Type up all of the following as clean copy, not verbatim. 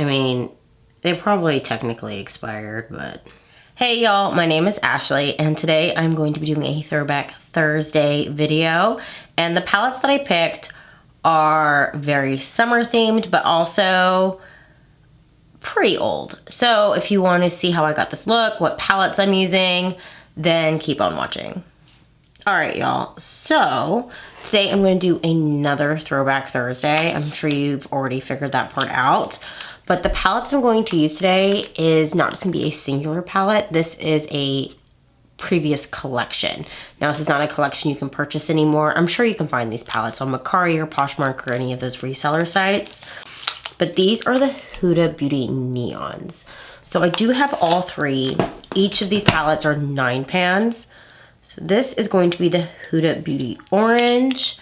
I mean, they probably technically expired, but... Hey y'all, my name is Ashley, and today I'm going to be doing a Throwback Thursday video. And the palettes that I picked are very summer themed, but also pretty old. So if you want to see how I got this look, what palettes I'm using, then keep on watching. All right, y'all. So today I'm going to do another Throwback Thursday. I'm sure you've already figured that part out. But the palettes I'm going to use today is not just going to be a singular palette. This is a previous collection. Now, this is not a collection you can purchase anymore. I'm sure you can find these palettes on Mercari or Poshmark or any of those reseller sites. But these are the Huda Beauty Neons. So I do have all three. Each of these palettes are 9 pans. So this is going to be the Huda Beauty Orange.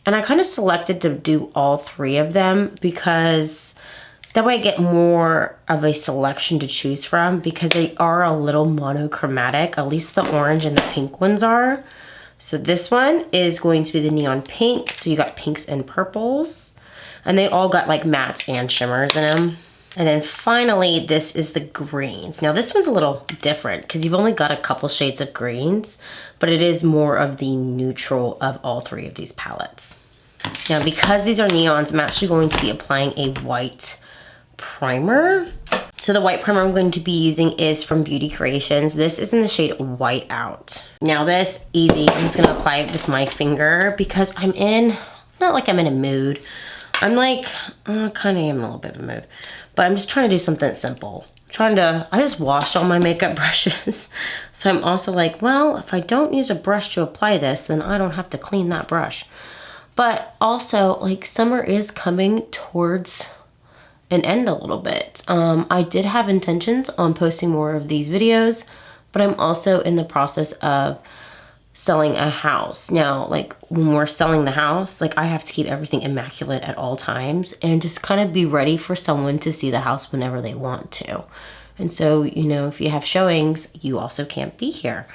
And I kind of selected to do all three of them because that way I get more of a selection to choose from because they are a little monochromatic, at least the orange and the pink ones are. So this one is going to be the neon pink. So you got pinks and purples. And they all got like mattes and shimmers in them. And then finally, this is the greens. Now this one's a little different because you've only got a couple shades of greens, but it is more of the neutral of all three of these palettes. Now because these are neons, I'm actually going to be applying a white primer. So the white primer I'm going to be using is from Beauty Creations. This is in the shade White Out. Now this, easy, I'm just gonna apply it with my finger because I'm in, not like I'm in a mood. I'm like, kind of am in a little bit of a mood. But I'm just trying to do something simple. I just washed all my makeup brushes. So I'm also like, well, if I don't use a brush to apply this, then I don't have to clean that brush. But also, like, summer is coming towards an end a little bit. I did have intentions on posting more of these videos, but I'm also in the process of selling a house. Now, like when we're selling the house, like I have to keep everything immaculate at all times and just kind of be ready for someone to see the house whenever they want to. And so, you know, if you have showings, you also can't be here.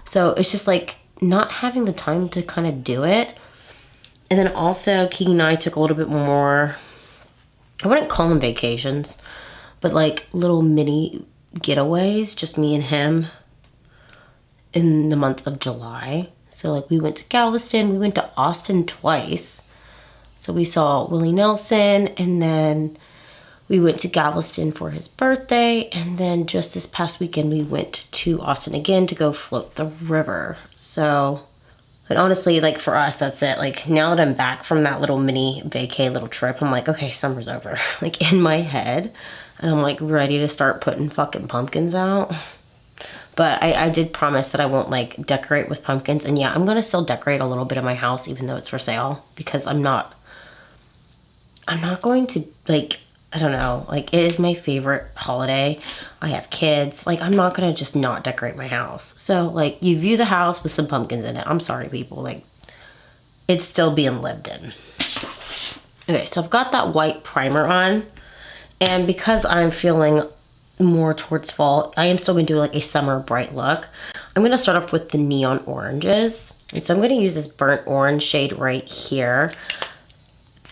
So it's just like not having the time to kind of do it. And then also Keegan and I took a little bit more, I wouldn't call them vacations, but like little mini getaways, just me and him, in the month of July. So like we went to Galveston, we went to Austin twice. So we saw Willie Nelson, and then we went to Galveston for his birthday. And then just this past weekend, we went to Austin again to go float the river. So, and honestly, like for us, that's it. Like now that I'm back from that little mini vacay little trip, I'm like, okay, summer's over, like in my head. And I'm like ready to start putting fucking pumpkins out. But I did promise that I won't like decorate with pumpkins. And yeah, I'm gonna still decorate a little bit of my house even though it's for sale because I'm not going to like, I don't know, like it is my favorite holiday. I have kids, like I'm not gonna just not decorate my house. So like you view the house with some pumpkins in it. I'm sorry people, like it's still being lived in. Okay, so I've got that white primer on, and because I'm feeling more towards fall, I am still going to do like a summer bright look. I'm going to start off with the neon oranges, and so I'm going to use this burnt orange shade right here.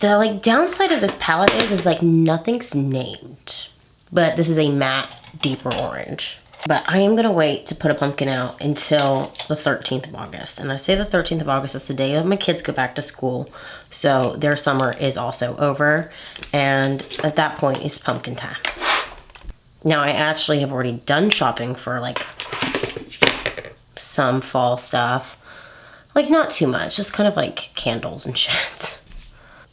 The like downside of this palette is like nothing's named, but this is a matte deeper orange. But I am going to wait to put a pumpkin out until the 13th of August. And I say the 13th of August is the day that my kids go back to school. So their summer is also over. And at that point, it's pumpkin time. Now, I actually have already done shopping for like some fall stuff. Like not too much, just kind of like candles and shit.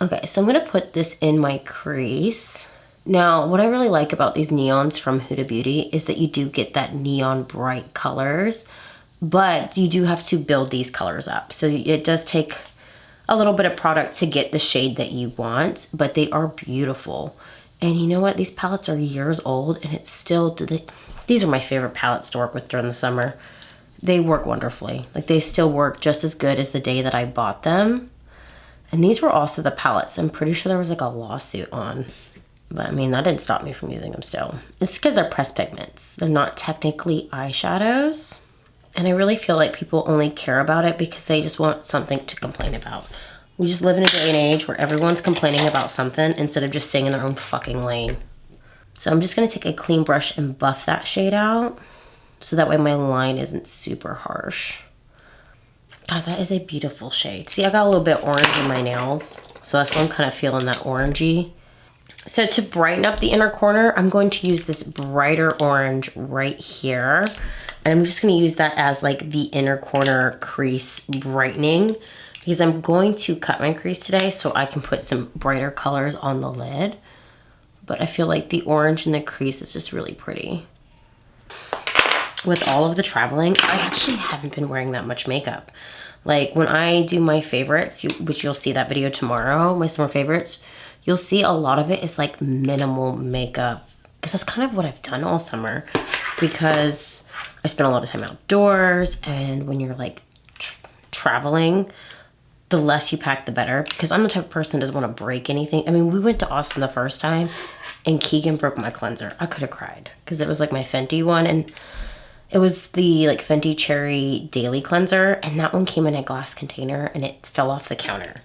Okay, so I'm gonna put this in my crease. Now, what I really like about these neons from Huda Beauty is that you do get that neon bright colors, but you do have to build these colors up. So it does take a little bit of product to get the shade that you want, but they are beautiful. And you know what? These palettes are years old and it's still, these are my favorite palettes to work with during the summer. They work wonderfully. Like they still work just as good as the day that I bought them. And these were also the palettes. I'm pretty sure there was like a lawsuit on, but I mean, that didn't stop me from using them still. It's because they're pressed pigments. They're not technically eyeshadows. And I really feel like people only care about it because they just want something to complain about. We just live in a day and age where everyone's complaining about something instead of just staying in their own fucking lane. So I'm just gonna take a clean brush and buff that shade out so that way my line isn't super harsh. God, that is a beautiful shade. See, I got a little bit orange in my nails, so that's why I'm kind of feeling that orangey. So to brighten up the inner corner, I'm going to use this brighter orange right here. And I'm just gonna use that as like the inner corner crease brightening because I'm going to cut my crease today so I can put some brighter colors on the lid. But I feel like the orange in the crease is just really pretty. With all of the traveling, I actually haven't been wearing that much makeup. Like when I do my favorites, which you'll see that video tomorrow, my summer favorites, you'll see a lot of it is like minimal makeup. Because that's kind of what I've done all summer. Because I spend a lot of time outdoors, and when you're like traveling, the less you pack, the better. Because I'm the type of person that doesn't want to break anything. I mean, we went to Austin the first time, and Keegan broke my cleanser. I could have cried because it was like my Fenty one, and it was the like Fenty Cherry Daily Cleanser, and that one came in a glass container, and it fell off the counter.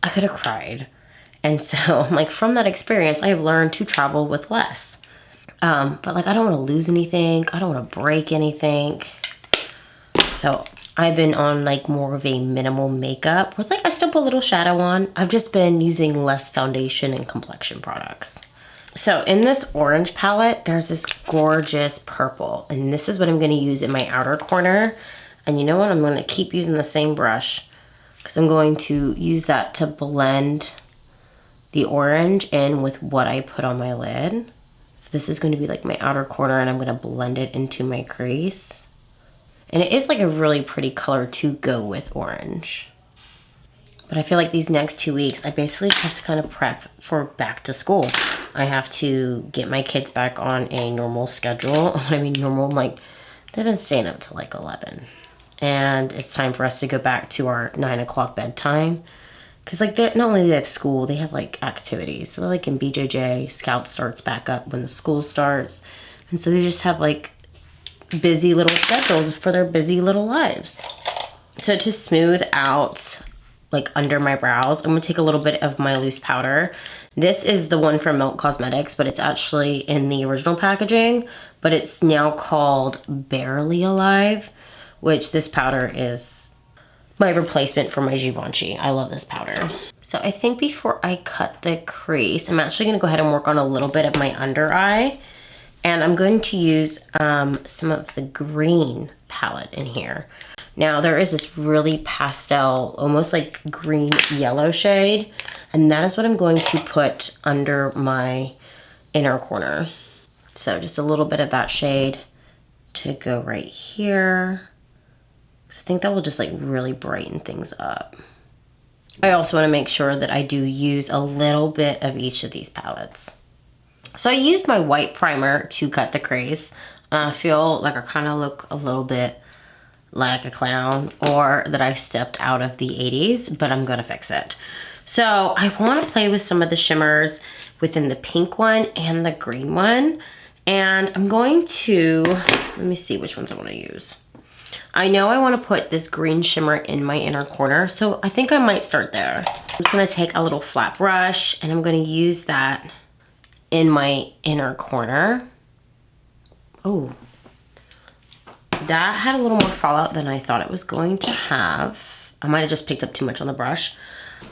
I could have cried. And so, like, from that experience, I have learned to travel with less. But like, I don't want to lose anything. I don't want to break anything. So I've been on like more of a minimal makeup with like, I still put a little shadow on. I've just been using less foundation and complexion products. So in this orange palette, there's this gorgeous purple, and this is what I'm going to use in my outer corner. And you know what? I'm going to keep using the same brush because I'm going to use that to blend the orange in with what I put on my lid. So this is going to be like my outer corner, and I'm going to blend it into my crease. And it is like a really pretty color to go with orange. But I feel like these next 2 weeks, I basically just have to kind of prep for back to school. I have to get my kids back on a normal schedule. When I mean normal, like they've been staying up till like 11. And it's time for us to go back to our 9 o'clock bedtime. Because like not only do they have school, they have like activities. So like in BJJ, Scout starts back up when the school starts. And so they just have like busy little schedules for their busy little lives. So to smooth out like under my brows, I'm gonna take a little bit of my loose powder. This is the one from Milk Cosmetics, but it's actually in the original packaging, but it's now called Barely Alive, which this powder is my replacement for my Givenchy. I love this powder. So I think before I cut the crease, I'm actually gonna go ahead and work on a little bit of my under eye. And I'm going to use some of the green palette in here. Now there is this really pastel, almost like green yellow shade. And that is what I'm going to put under my inner corner. So just a little bit of that shade to go right here. I think that will just like really brighten things up. I also want to make sure that I do use a little bit of each of these palettes. So I used my white primer to cut the crease. I feel like I kind of look a little bit like a clown, or that I stepped out of the 80s, but I'm gonna fix it. So I want to play with some of the shimmers within the pink one and the green one. And I'm going to, let me see which ones I want to use. I know I want to put this green shimmer in my inner corner, so I think I might start there. I'm just going to take a little flat brush, and I'm going to use that in my inner corner. Oh, that had a little more fallout than I thought it was going to have. I might have just picked up too much on the brush.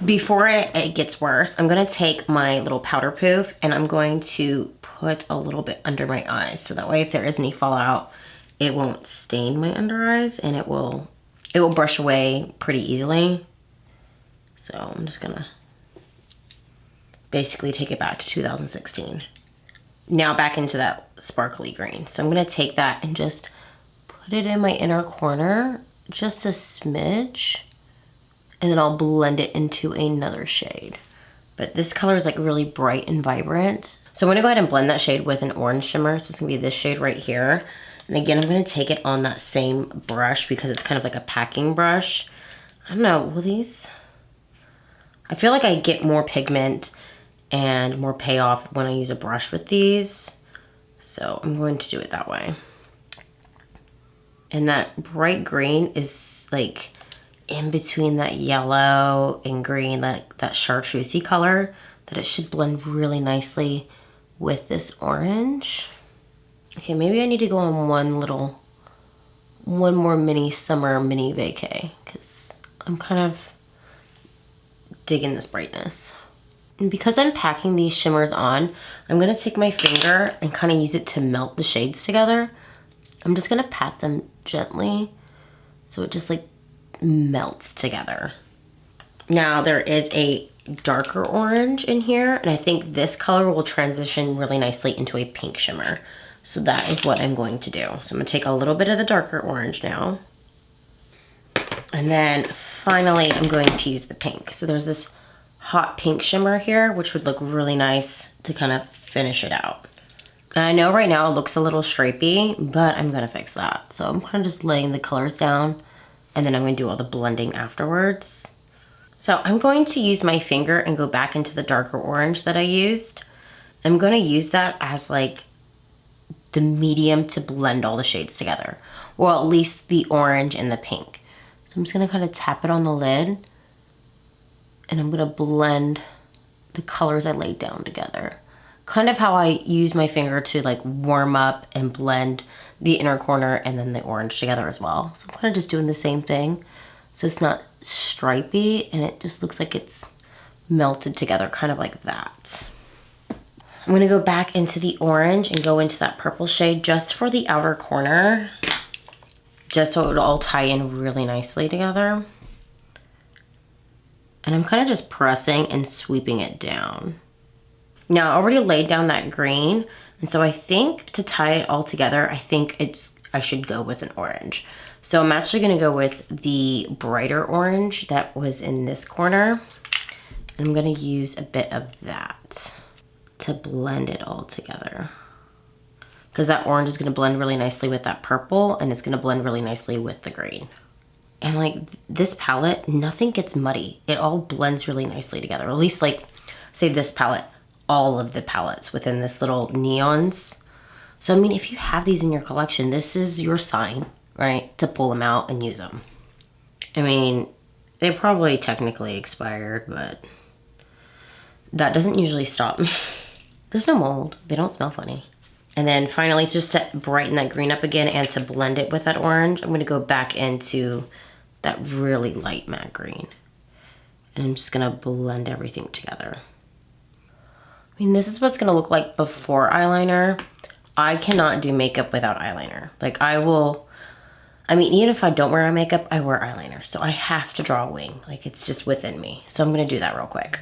Before it gets worse, I'm going to take my little powder poof, and I'm going to put a little bit under my eyes, so that way if there is any fallout, it won't stain my under eyes, and it will brush away pretty easily. So I'm just gonna basically take it back to 2016. Now back into that sparkly green. So I'm gonna take that and just put it in my inner corner, just a smidge, and then I'll blend it into another shade. But this color is like really bright and vibrant. So I'm gonna go ahead and blend that shade with an orange shimmer. So it's gonna be this shade right here. And again, I'm gonna take it on that same brush because it's kind of like a packing brush. I don't know, will these? I feel like I get more pigment and more payoff when I use a brush with these. So I'm going to do it that way. And that bright green is like in between that yellow and green, that chartreusey color, that it should blend really nicely with this orange. Okay, maybe I need to go on one more mini summer mini vacay because I'm kind of digging this brightness. And because I'm packing these shimmers on, I'm gonna take my finger and kind of use it to melt the shades together. I'm just gonna pat them gently so it just like melts together. Now there is a darker orange in here, and I think this color will transition really nicely into a pink shimmer. So that is what I'm going to do. So I'm gonna take a little bit of the darker orange now. And then finally, I'm going to use the pink. So there's this hot pink shimmer here, which would look really nice to kind of finish it out. And I know right now it looks a little stripey, but I'm gonna fix that. So I'm kind of just laying the colors down, and then I'm gonna do all the blending afterwards. So I'm going to use my finger and go back into the darker orange that I used. I'm gonna use that as like the medium to blend all the shades together, or at least the orange and the pink. So I'm just gonna kind of tap it on the lid, and I'm gonna blend the colors I laid down together. Kind of how I use my finger to like warm up and blend the inner corner and then the orange together as well. So I'm kind of just doing the same thing. So it's not stripy and it just looks like it's melted together, kind of like that. I'm gonna go back into the orange and go into that purple shade just for the outer corner, just so it would all tie in really nicely together. And I'm kind of just pressing and sweeping it down. Now I already laid down that green, and so I think to tie it all together, I should go with an orange. So I'm actually gonna go with the brighter orange that was in this corner. And I'm gonna use a bit of that to blend it all together. Because that orange is gonna blend really nicely with that purple, and it's gonna blend really nicely with the green. And like this palette, nothing gets muddy. It all blends really nicely together. Or at least like, say this palette, all of the palettes within this little neons. So I mean, if you have these in your collection, this is your sign, right? To pull them out and use them. I mean, they probably technically expired, but that doesn't usually stop me. There's no mold, they don't smell funny. And then finally, just to brighten that green up again and to blend it with that orange, I'm gonna go back into that really light matte green. And I'm just gonna blend everything together. I mean, this is what's gonna look like before eyeliner. I cannot do makeup without eyeliner. Like even if I don't wear makeup, I wear eyeliner. So I have to draw a wing, like it's just within me. So I'm gonna do that real quick.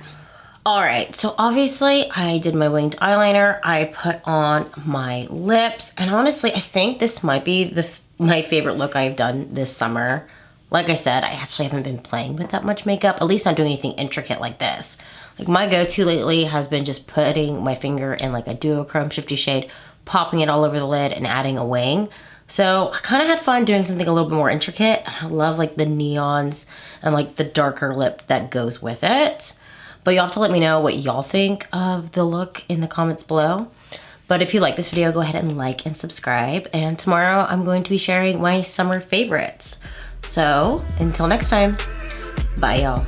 All right, so obviously I did my winged eyeliner. I put on my lips, and honestly, I think this might be my favorite look I've done this summer. Like I said, I actually haven't been playing with that much makeup, at least not doing anything intricate like this. Like my go-to lately has been just putting my finger in like a duochrome shifty shade, popping it all over the lid and adding a wing. So I kind of had fun doing something a little bit more intricate. I love like the neons and like the darker lip that goes with it. But you'll have to let me know what y'all think of the look in the comments below. But if you like this video, go ahead and like and subscribe. And tomorrow I'm going to be sharing my summer favorites. So until next time, bye y'all.